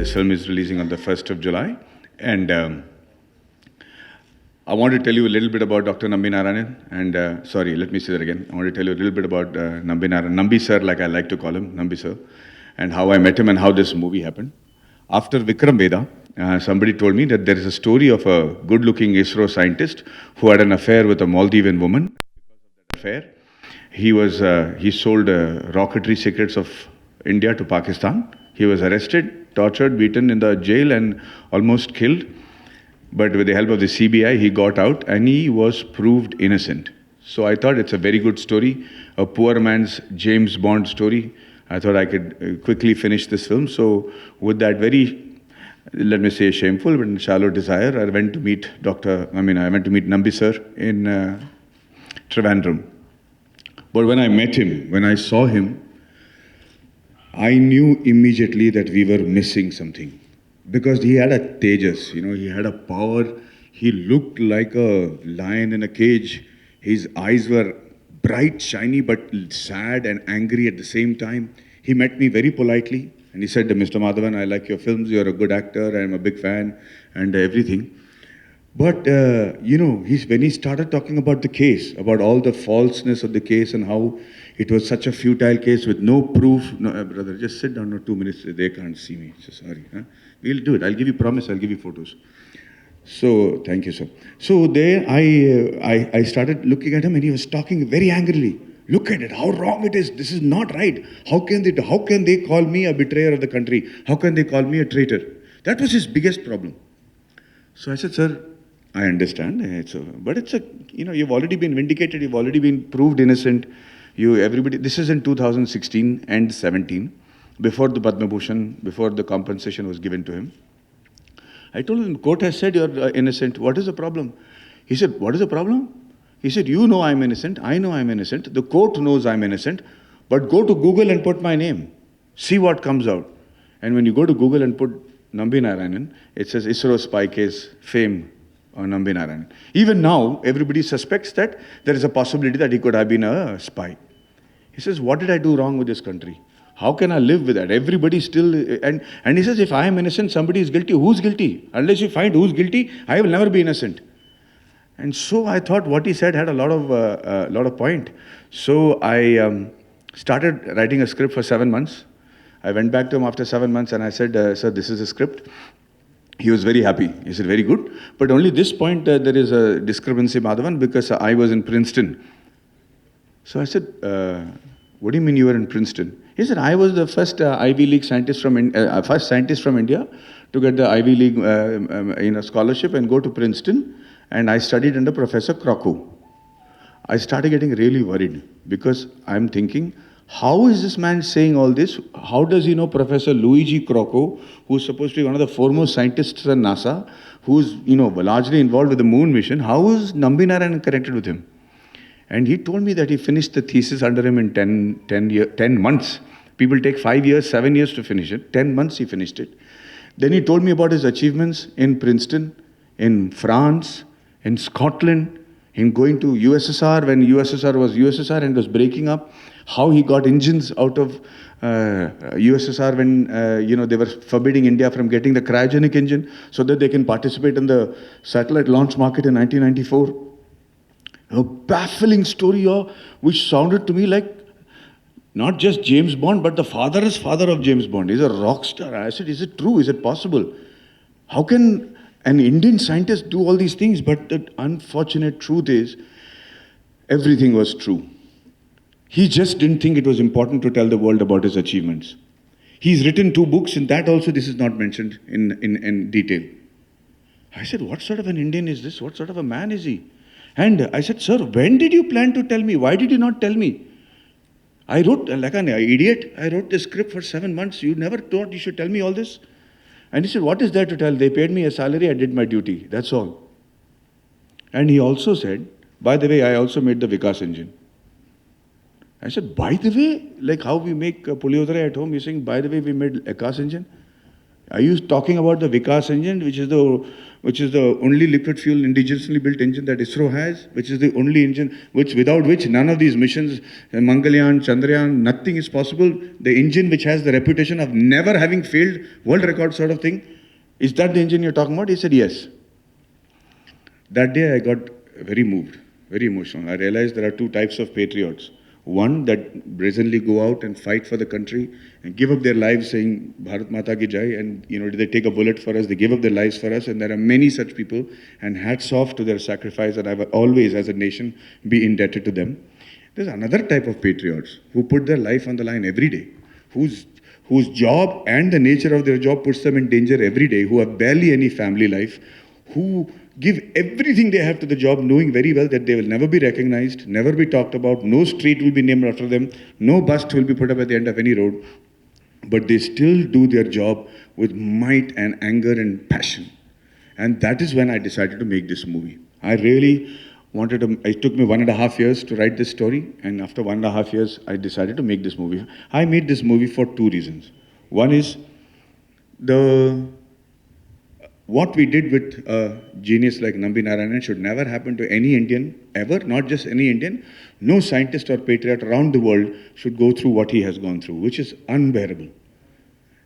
this film is releasing on the 1st of July. And I want to tell you a little bit about Dr. Nambi Narayanan. And sorry, let me say that again. I want to tell you a little bit about Nambi Narayanan. Nambi sir, like I like to call him, Nambi sir. And how I met him and how this movie happened. After Vikram Veda, somebody told me that there is a story of a good-looking ISRO scientist who had an affair with a Maldivian woman. Because of that affair, he sold rocketry secrets of India to Pakistan. He was arrested, tortured, beaten in the jail and almost killed. But with the help of the CBI, he got out and he was proved innocent. So I thought it's a very good story, a poor man's James Bond story. I thought I could quickly finish this film. So with that very, let me say, shameful but shallow desire, I went to meet Nambi sir in Trivandrum. But when I met him, when I saw him, I knew immediately that we were missing something. Because he had a tejas, he had a power. He looked like a lion in a cage. His eyes were bright, shiny, but sad and angry at the same time. He met me very politely and he said, Mr. Madhavan, I like your films. You're a good actor. I'm a big fan and everything. But, when he started talking about the case, about all the falseness of the case and how it was such a futile case with no proof. No, brother, just sit down for 2 minutes. They can't see me. So sorry. Huh? We'll do it. I'll give you promise. I'll give you photos. So, thank you, sir. So there I started looking at him and he was talking very angrily. Look at it, how wrong it is. This is not right. How can they call me a betrayer of the country? How can they call me a traitor? That was his biggest problem. So I said, sir, I understand. But you've already been vindicated. You've already been proved innocent. This is in 2016 and 17, before the Padma Bhushan, before the compensation was given to him. I told him, court has said you're innocent. What is the problem? He said, what is the problem? He said, you know I'm innocent. I know I'm innocent. The court knows I'm innocent. But go to Google and put my name. See what comes out. And when you go to Google and put Nambi Narayanan, it says ISRO spy case, fame on Nambi Narayanan. Even now, everybody suspects that there is a possibility that he could have been a spy. He says, what did I do wrong with this country? How can I live with that? Everybody still... And he says, if I am innocent, somebody is guilty. Who's guilty? Unless you find who's guilty, I will never be innocent. And so I thought what he said had a lot of point. So I started writing a script for 7 months. I went back to him after 7 months and I said, sir, this is a script. He was very happy. He said, very good. But only this point there is a discrepancy, Madhavan, because I was in Princeton. So I said, what do you mean you were in Princeton? He said, I was the first Ivy League scientist from India to get the Ivy League scholarship and go to Princeton. And I studied under Professor Crocco. I started getting really worried because I'm thinking, how is this man saying all this? How does he know Professor Luigi Crocco, who's supposed to be one of the foremost scientists at NASA, who's largely involved with the moon mission? How is Nambi Narayanan connected with him? And he told me that he finished the thesis under him in 10 months. People take 5 years, 7 years to finish it. 10 months he finished it. Then he told me about his achievements in Princeton, in France, in Scotland, in going to USSR when USSR was USSR and was breaking up, how he got engines out of USSR when they were forbidding India from getting the cryogenic engine so that they can participate in the satellite launch market in 1994. A baffling story which sounded to me like not just James Bond, but the father's father of James Bond. He's a rock star. I said, is it true? Is it possible? How can an Indian scientist do all these things? But the unfortunate truth is, everything was true. He just didn't think it was important to tell the world about his achievements. He's written 2 books, and that also this is not mentioned in detail. I said, what sort of an Indian is this? What sort of a man is he? And I said, sir, when did you plan to tell me? Why did you not tell me? I wrote, like an idiot, I wrote the script for 7 months. You never thought you should tell me all this? And he said, what is there to tell? They paid me a salary, I did my duty. That's all. And he also said, by the way, I also made the Vikas engine. I said, by the way, like how we make puliyodare at home, you're saying, by the way, we made a Vikas engine? Are you talking about the Vikas engine, which is the which is the only liquid fuel indigenously built engine that ISRO has, which is the only engine without which none of these missions, Mangalyaan, Chandrayaan, nothing is possible. The engine which has the reputation of never having failed, world record sort of thing, is that the engine you're talking about? He said, yes. That day I got very moved, very emotional. I realized there are two types of patriots. One that brazenly go out and fight for the country and give up their lives saying Bharat Mata ki jai, and they take a bullet for us, they give up their lives for us, and there are many such people, and hats off to their sacrifice, and I will always as a nation be indebted to them. There's another type of patriots who put their life on the line every day, whose job and the nature of their job puts them in danger every day, who have barely any family life, who give everything they have to the job, knowing very well that they will never be recognized, never be talked about, no street will be named after them, no bust will be put up at the end of any road, but they still do their job with might and anger and passion. And that is when I decided to make this movie. I really wanted to, it took me 1.5 years to write this story, and after 1.5 years, I decided to make this movie. I made this movie for two reasons. One is what we did with a genius like Nambi Narayanan should never happen to any Indian, ever, not just any Indian. No scientist or patriot around the world should go through what he has gone through, which is unbearable.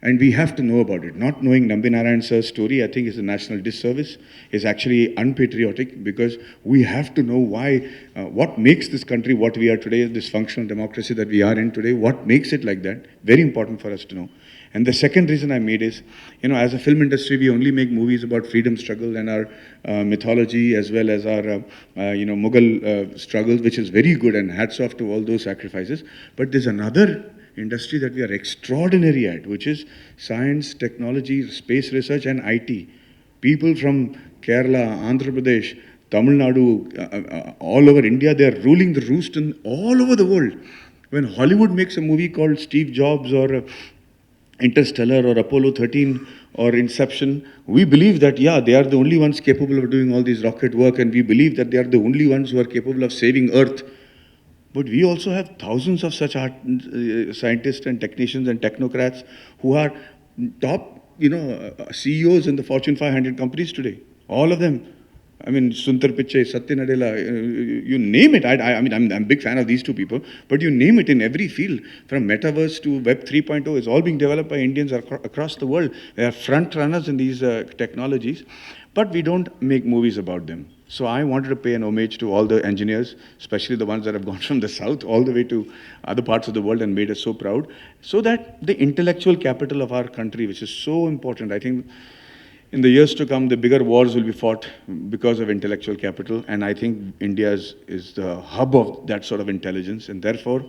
And we have to know about it. Not knowing Nambi Narayan sir's story, I think, is a national disservice, is actually unpatriotic, because we have to know why, what makes this country what we are today, this functional democracy that we are in today, what makes it like that. Very important for us to know. And the second reason I made is, as a film industry, we only make movies about freedom struggle and our mythology, as well as our, Mughal struggles, which is very good, and hats off to all those sacrifices. But there's another industry that we are extraordinary at, which is science, technology, space research, and IT. People from Kerala, Andhra Pradesh, Tamil Nadu, all over India, they are ruling the roost in all over the world. When Hollywood makes a movie called Steve Jobs or Interstellar or Apollo 13 or Inception, we believe that, yeah, they are the only ones capable of doing all these rocket work, and we believe that they are the only ones who are capable of saving Earth. But we also have thousands of such scientists and technicians and technocrats who are top, CEOs in the Fortune 500 companies today. All of them. I mean, Sundar Pichai, Satya Nadella, you name it. I'm a big fan of these two people, but you name it in every field, from metaverse to Web 3.0, is all being developed by Indians across the world. They are front runners in these technologies, but we don't make movies about them. So I wanted to pay an homage to all the engineers, especially the ones that have gone from the south all the way to other parts of the world and made us so proud, so that the intellectual capital of our country, which is so important, I think, in the years to come, the bigger wars will be fought because of intellectual capital, and I think India is the hub of that sort of intelligence, and therefore,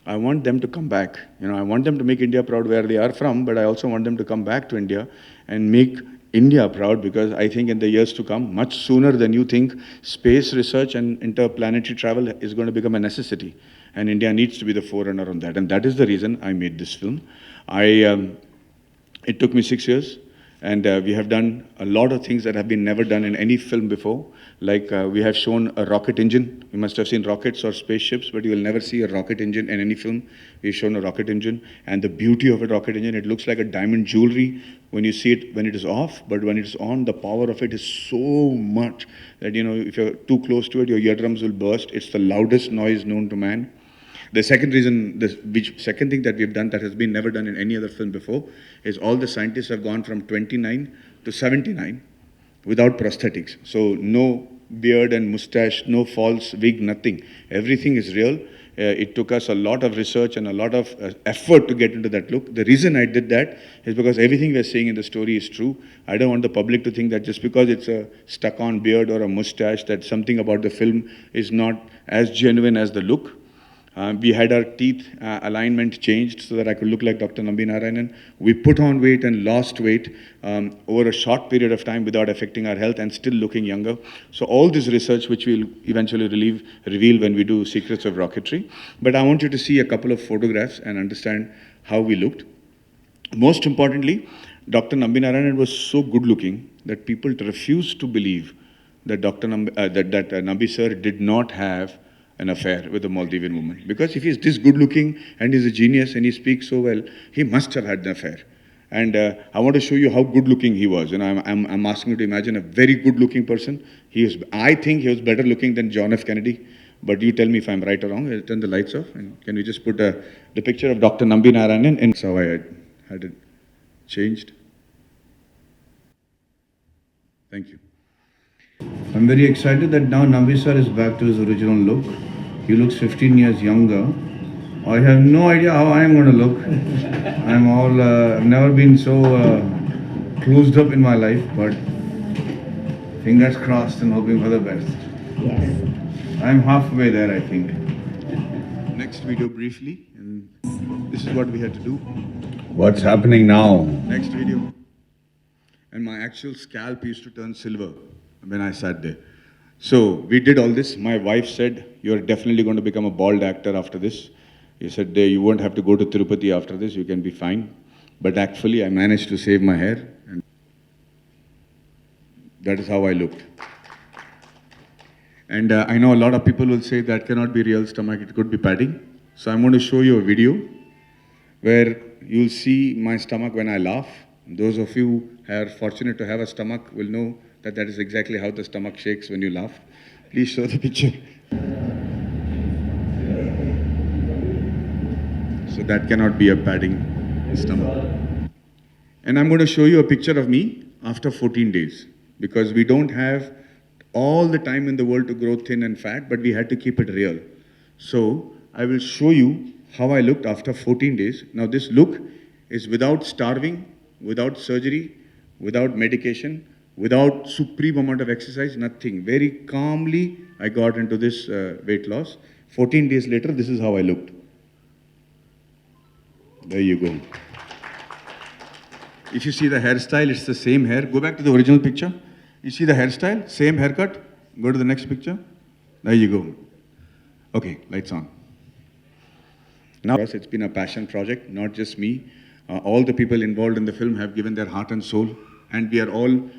I want them to come back. I want them to make India proud where they are from, but I also want them to come back to India and make India proud, because I think in the years to come, much sooner than you think, space research and interplanetary travel is going to become a necessity, and India needs to be the forerunner on that, and that is the reason I made this film. It took me 6 years. And we have done a lot of things that have been never done in any film before. Like we have shown a rocket engine. You must have seen rockets or spaceships, but you will never see a rocket engine in any film. We've shown a rocket engine, and the beauty of a rocket engine, it looks like a diamond jewelry when you see it when it is off, but when it is on, the power of it is so much that, if you're too close to it, your eardrums will burst. It's the loudest noise known to man. The second second thing that we've done that has been never done in any other film before is all the scientists have gone from 29 to 79 without prosthetics. So no beard and mustache, no false wig, nothing. Everything is real. It took us a lot of research and a lot of effort to get into that look. The reason I did that is because everything we're saying in the story is true. I don't want the public to think that just because it's a stuck-on beard or a mustache, that something about the film is not as genuine as the look. We had our teeth alignment changed so that I could look like Dr. Nambi Narayanan. We put on weight and lost weight over a short period of time without affecting our health and still looking younger. So all this research, which we'll eventually reveal when we do Secrets of Rocketry. But I want you to see a couple of photographs and understand how we looked. Most importantly, Dr. Nambi Narayanan was so good looking that people refused to believe that Nambi sir did not have an affair with a Maldivian woman. Because if he's this good looking and he's a genius and he speaks so well, he must have had an affair. And I want to show you how good looking he was. You know, I'm asking you to imagine a very good looking person. I think he was better looking than John F. Kennedy. But you tell me if I'm right or wrong. I'll turn the lights off. And can we just put the picture of Dr. Nambi Narayanan? And so I had it changed. Thank you. I'm very excited that now Nambi sir is back to his original look. He looks 15 years younger. I have no idea how I am going to look. I've never been so closed up in my life, but fingers crossed and hoping for the best. Yes. I'm halfway there, I think. Next video briefly, and this is what we had to do. What's happening now? Next video. And my actual scalp used to turn silver when I sat there. So we did all this. My wife said, "You're definitely going to become a bald actor after this." He said, "You won't have to go to Tirupati after this, you can be fine." But actually, I managed to save my hair, and that is how I looked. And I know a lot of people will say that cannot be real stomach, it could be padding. So I'm going to show you a video where you'll see my stomach when I laugh. Those of you who are fortunate to have a stomach will know that that is exactly how the stomach shakes when you laugh. Please show the picture. So that cannot be a padding stomach. And I'm going to show you a picture of me after 14 days. Because we don't have all the time in the world to grow thin and fat, but we had to keep it real. So I will show you how I looked after 14 days. Now this look is without starving, without surgery, without medication, without supreme amount of exercise, nothing. Very calmly I got into this weight loss. 14 days later, this is how I looked. There you go. If you see the hairstyle, it's the same hair. Go back to the original picture. You see the hairstyle, same haircut. Go to the next picture. There you go. Okay, lights on. Now, it's been a passion project, not just me. All the people involved in the film have given their heart and soul. And we are all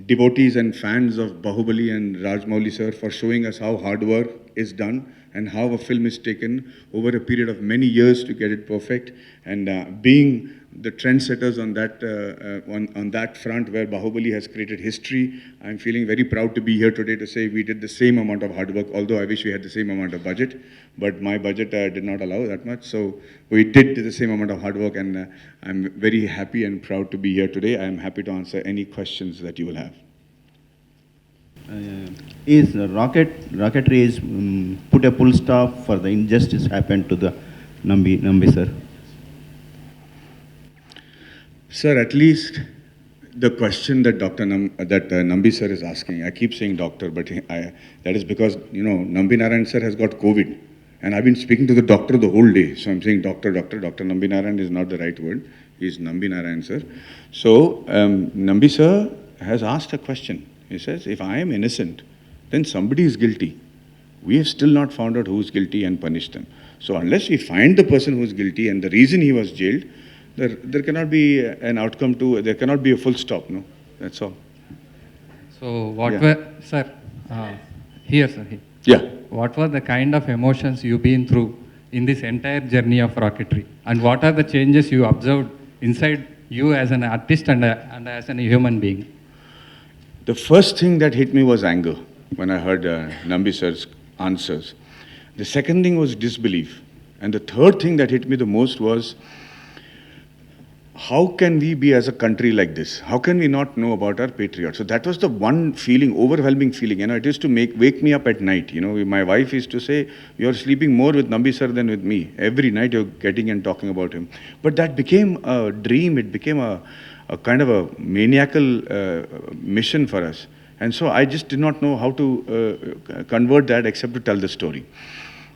devotees and fans of Bahubali and Rajmouli sir for showing us how hard work is done and how a film is taken over a period of many years to get it perfect. And being the trendsetters on that front where Bahubali has created history, I'm feeling very proud to be here today to say we did the same amount of hard work, although I wish we had the same amount of budget, but my budget did not allow that much. So we did the same amount of hard work, and I'm very happy and proud to be here today. I'm happy to answer any questions that you will have. Is Rocketry is put a full stop for the injustice happened to the Nambi sir? Sir, at least the question that Nambi sir is asking, I keep saying doctor, but that is because, you know, Nambi Narayan sir has got COVID. And I've been speaking to the doctor the whole day. So I'm saying doctor. Dr. Nambi Narayan is not the right word. He's Nambi Narayan sir. So Nambi sir has asked a question. He says, if I am innocent, then somebody is guilty. We have still not found out who is guilty and punished them. So unless we find the person who is guilty and the reason he was jailed, there cannot be an outcome to, there cannot be a full stop, no? That's all. So what were, sir, here. Yeah. What were the kind of emotions you've been through in this entire journey of Rocketry? And what are the changes you observed inside you as an artist and as a human being? The first thing that hit me was anger when I heard Nambi sir's answers. The second thing was disbelief. And the third thing that hit me the most was, how can we be as a country like this? How can we not know about our patriots? So that was the one feeling, overwhelming feeling. You know, it used to wake me up at night. You know, my wife used to say, you're sleeping more with Nambi sir than with me. Every night you're getting and talking about him. But that became a dream. It became a kind of a maniacal mission for us. And so I just did not know how to convert that except to tell the story.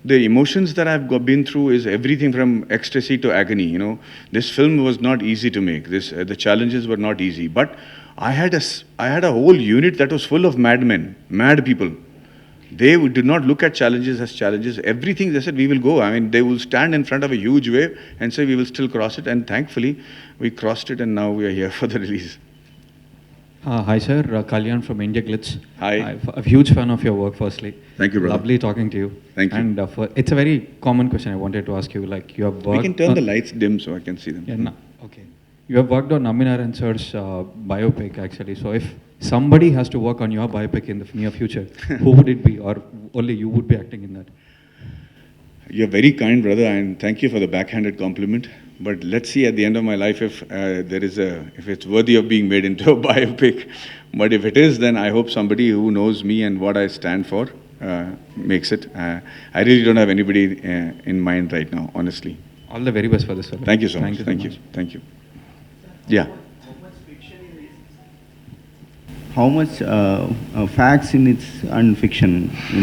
The emotions that I've been through is everything from ecstasy to agony. You know, this film was not easy to make. The challenges were not easy. But I had a whole unit that was full of madmen, mad people. They did not look at challenges as challenges. Everything they said, we will go. I mean, they will stand in front of a huge wave and say, we will still cross it. And thankfully, we crossed it, and now we are here for the release. Hi sir, Kalyan from India Glitz. Hi. I'm a huge fan of your work firstly. Thank you, brother. Lovely talking to you. Thank you. And it's a very common question I wanted to ask you. Like you have worked... We can turn the lights dim so I can see them. Yeah, no, okay. You have worked on Nambi Narayan sir's biopic actually. So if somebody has to work on your biopic in the near future, who would it be, or only you would be acting in that? You're very kind, brother, and thank you for the backhanded compliment. But let's see at the end of my life if if it's worthy of being made into a biopic. But if it is, then I hope somebody who knows me and what I stand for makes it. I really don't have anybody in mind right now, honestly. All the very best for this. Thank you so much. Thank you. Thank you. Yeah. How much facts in its and fiction in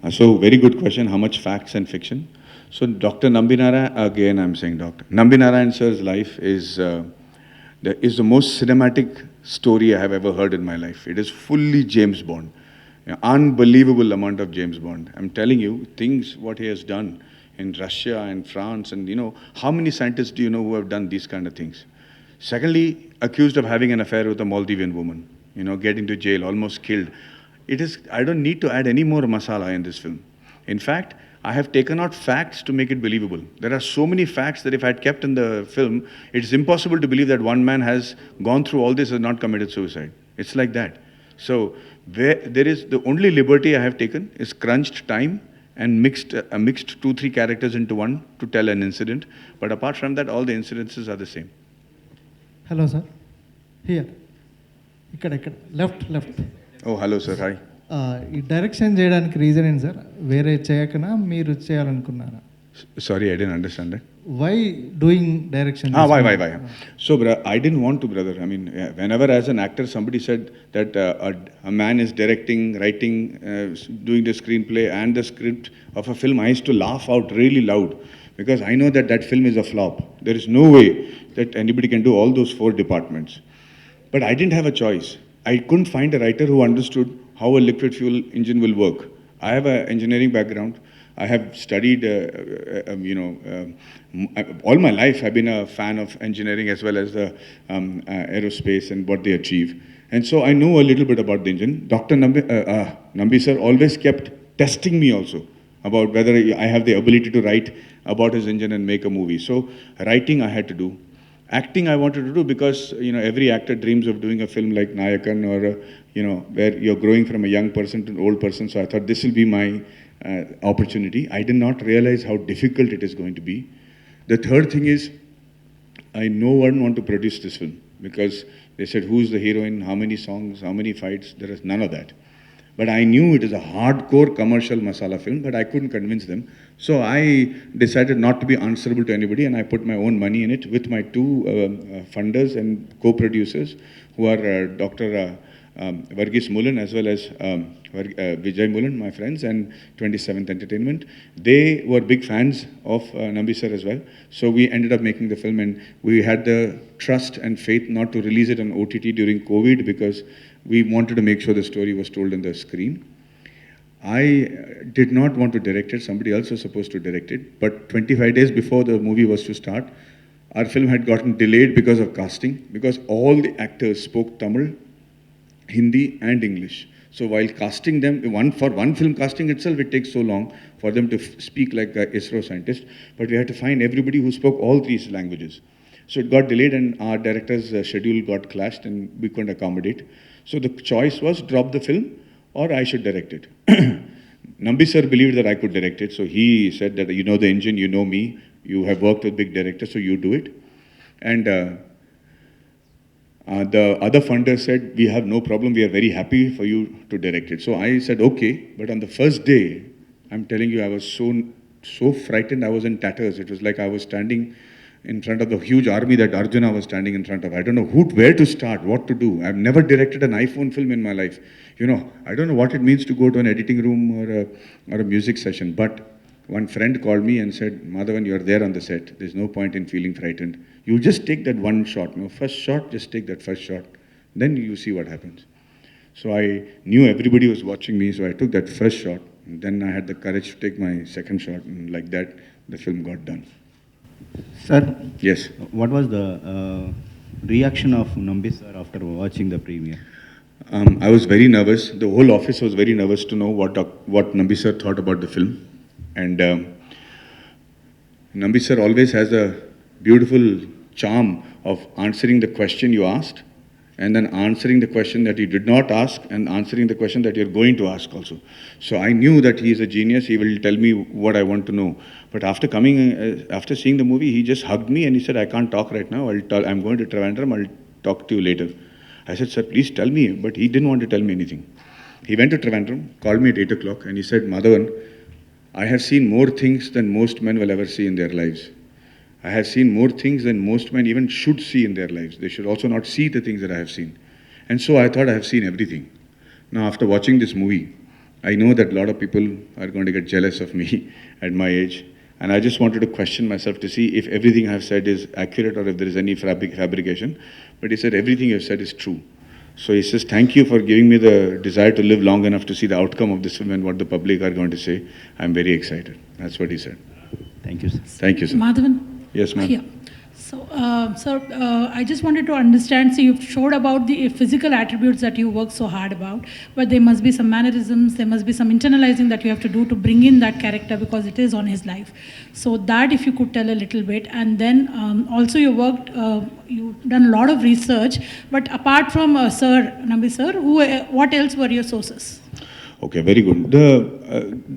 the So very good question. How much facts and fiction? So Dr. Nambi Narayan, again I'm saying Dr. Nambi Narayan sir's life is the most cinematic story I have ever heard in my life. It is fully James Bond. Unbelievable amount of James Bond. I'm telling you, things what he has done in Russia and France, and how many scientists do you know who have done these kind of things? Secondly, accused of having an affair with a Maldivian woman, getting to jail, almost killed. I don't need to add any more masala in this film. In fact, I have taken out facts to make it believable. There are so many facts that if I had kept in the film, it's impossible to believe that one man has gone through all this and not committed suicide. It's like that. So the only liberty I have taken is crunched time and mixed 2-3 characters into one to tell an incident. But apart from that, all the incidences are the same. Hello, sir. Here. Ikkada. Left. Oh, hello, sir. Hi. ఈ direction చేయడానికి reason ఏంటి sir? వేరే చేయకనా మీరు చేయాలనుకున్నారా? Sorry, I didn't understand that. Why doing direction? Why? So, I didn't want to, brother. I mean, whenever as an actor somebody said that a man is directing, writing, doing the screenplay and the script of a film, I used to laugh out really loud because I know that film is a flop. There is no way that anybody can do all those 4 departments. But I didn't have a choice. I couldn't find a writer who understood how a liquid fuel engine will work. I have an engineering background. I have studied, all my life I've been a fan of engineering as well as the aerospace and what they achieve. And so I know a little bit about the engine. Dr. Nambi sir always kept testing me also about whether I have the ability to write about his engine and make a movie. So writing I had to do. Acting I wanted to do because, every actor dreams of doing a film like Nayakan or, where you're growing from a young person to an old person. So I thought this will be my opportunity. I did not realize how difficult it is going to be. The third thing is, I no one want to produce this film because they said, who's the heroine, how many songs, how many fights? There is none of that. But I knew it is a hardcore commercial masala film, but I couldn't convince them. So I decided not to be answerable to anybody, and I put my own money in it with my 2 funders and co-producers, who are Dr. Varghese Mullen as well as Vijay Mullen, my friends, and 27th Entertainment. They were big fans of Nambi sir as well. So we ended up making the film, and we had the trust and faith not to release it on OTT during COVID because we wanted to make sure the story was told on the screen. I did not want to direct it. Somebody else was supposed to direct it. But 25 days before the movie was to start, our film had gotten delayed because of casting, because all the actors spoke Tamil, Hindi and English. So while casting them, for one film casting itself, it takes so long for them to speak like an ISRO scientist. But we had to find everybody who spoke all 3 languages. So it got delayed and our director's schedule got clashed and we couldn't accommodate. So the choice was drop the film or I should direct it. Nambi sir believed that I could direct it. So he said that, you know the engine, you know me, you have worked with big directors, so you do it. And the other funder said, we have no problem, we are very happy for you to direct it. So I said, okay. But on the first day, I'm telling you, I was so frightened, I was in tatters. It was like I was standing in front of the huge army that Arjuna was standing in front of. I don't know where to start, what to do. I've never directed an iPhone film in my life. I don't know what it means to go to an editing room or a music session. But one friend called me and said, Madhavan, you're there on the set. There's no point in feeling frightened. You just take that one shot. First shot, just take that first shot. Then you see what happens. So I knew everybody was watching me, so I took that first shot. And then I had the courage to take my second shot. And like that, the film got done. Sir, Yes. what was the reaction of Nambi sir after watching the premiere? I was very nervous. The whole office was very nervous to know what Nambi sir thought about the film. And Nambi sir always has a beautiful charm of answering the question you asked, and then answering the question that you did not ask, and answering the question that you're going to ask also. So I knew that he is a genius. He will tell me what I want to know. But after after seeing the movie, he just hugged me and he said, "I can't talk right now. I'm going to Trivandrum. I'll talk to you later." I said, "Sir, please tell me." But he didn't want to tell me anything. He went to Trivandrum, called me at 8 o'clock, and he said, "Madhavan, I have seen more things than most men will ever see in their lives. I have seen more things than most men even should see in their lives. They should also not see the things that I have seen. And so I thought I have seen everything." Now, after watching this movie, I know that a lot of people are going to get jealous of me at my age. And I just wanted to question myself to see if everything I have said is accurate or if there is any fabrication. But he said, "Everything you have said is true." So he says, "Thank you for giving me the desire to live long enough to see the outcome of this film and what the public are going to say. I'm very excited." That's what he said. Thank you, sir. Thank you, sir. Madhavan? Yes, ma'am. Yeah. So, sir, I just wanted to understand, so you've showed about the physical attributes that you work so hard about, but there must be some mannerisms, there must be some internalizing that you have to do to bring in that character because it is on his life. So that if you could tell a little bit. And then also you worked, you've done a lot of research, but apart from Sir, Nambi sir, what else were your sources? Okay, very good.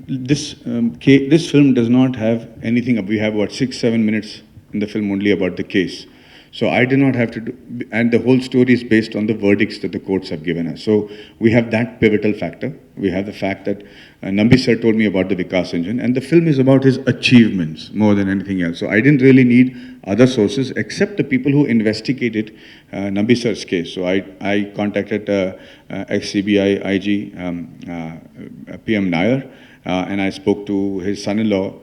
This film does not have anything. We have, 6-7 minutes in the film only about the case. So I did not have to do, and the whole story is based on the verdicts that the courts have given us. So we have that pivotal factor. We have the fact that Nambi sir told me about the Vikas engine, and the film is about his achievements more than anything else. So I didn't really need other sources except the people who investigated Nambi sir's case. So I contacted ex-CBI IG PM Nair, and I spoke to his son-in-law,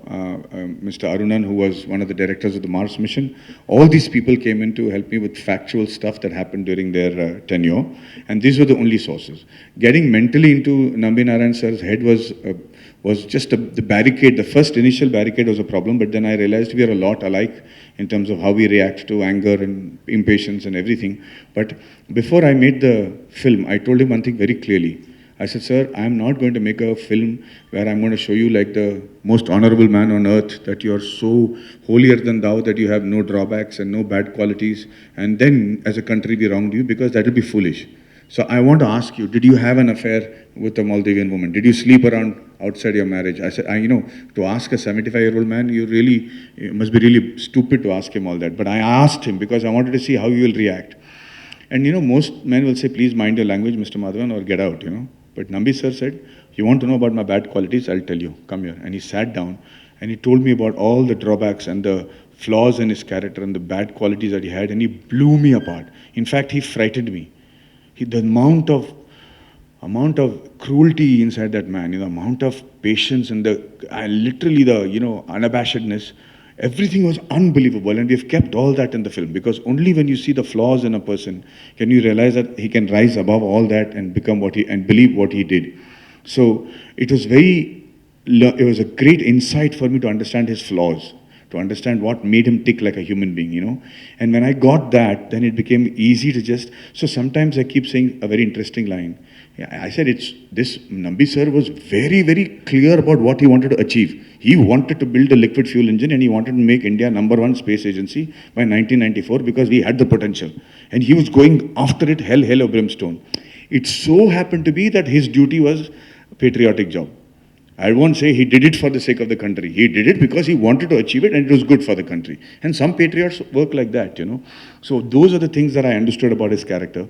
Mr. Arunan, who was one of the directors of the Mars mission. All these people came in to help me with factual stuff that happened during their tenure, and these were the only sources. Getting mentally into Nambi Narayan sir's head was just the barricade. The first initial barricade was a problem, but then I realized we are a lot alike in terms of how we react to anger and impatience and everything. But before I made the film, I told him one thing very clearly. I said, "Sir, I am not going to make a film where I'm going to show you like the most honorable man on earth, that you are so holier than thou, that you have no drawbacks and no bad qualities, and then as a country we wronged you, because that will be foolish. So I want to ask you, did you have an affair with a Maldivian woman? Did you sleep around outside your marriage?" I said, to ask a 75-year-old man, you must be really stupid to ask him all that. But I asked him because I wanted to see how he will react. And most men will say, "Please mind your language, Mr. Madhavan, or get out, But Nambi sir said, "You want to know about my bad qualities? I'll tell you. Come here." And he sat down and he told me about all the drawbacks and the flaws in his character and the bad qualities that he had, and he blew me apart. In fact, he frightened me. The amount of cruelty inside that man, the amount of patience and literally the unabashedness, everything was unbelievable. And we've kept all that in the film, because only when you see the flaws in a person can you realize that he can rise above all that and become and believe what he did. So it was a great insight for me to understand his flaws, to understand what made him tick like a human being, And when I got that, then it became easy to so sometimes I keep saying a very interesting line. I said, this Nambi sir was very, very clear about what he wanted to achieve. He wanted to build a liquid fuel engine, and he wanted to make India #1 space agency by 1994 because we had the potential. And he was going after it hell or brimstone. It so happened to be that his duty was a patriotic job. I won't say he did it for the sake of the country. He did it because he wanted to achieve it and it was good for the country. And some patriots work like that, So those are the things that I understood about his character.